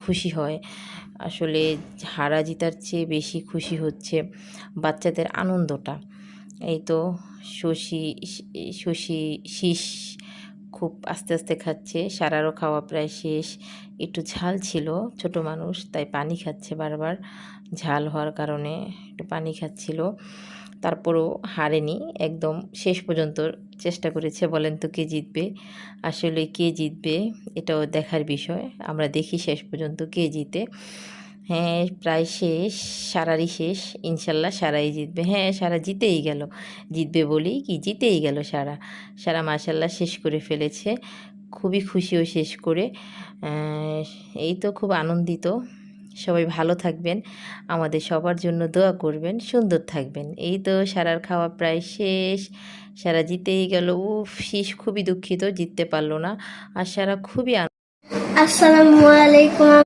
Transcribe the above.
খুশি হয়। আসলে হারা জিতার চেয়ে বেশি খুশি হচ্ছে বাচ্চাদের আনন্দটা। এই তো শশী শশী শীষ খুব আস্তে আস্তে খাচ্ছে। সারারও খাওয়া প্রায় শেষ। একটু ঝাল ছিল, ছোট মানুষ তাই পানি খাচ্ছে বারবার। ঝাল হওয়ার কারণে একটু পানি খাচ্ছিল। তারপরও হারেনি, একদম শেষ পর্যন্ত চেষ্টা করেছে। বলেন তো কে জিতবে? আসলে কে জিতবে এটাও দেখার বিষয়। আমরা দেখি শেষ পর্যন্ত কে জিতে। হ্যাঁ, প্রায় শেষ, সারারই শেষ। ইনশাল্লাহ সারাই জিতবে। হ্যাঁ, সারা জিতেই গেল। জিতবে বলেই কি জিতেই গেল সারা। সারা মাশাল্লাহ শেষ করে ফেলেছে। খুবই খুশিও শেষ করে। এই তো খুব আনন্দিত। সবাই ভালো থাকবেন, আমাদের সবার জন্য দোয়া করবেন, সুন্দর থাকবেন। এই তো সারার খাওয়া প্রায় শেষ। সারা জিতেই গেল। উফ, শীষ খুবই দুঃখিত জিততে পারলো না। আর সারা খুবই আসসালামু আলাইকুম।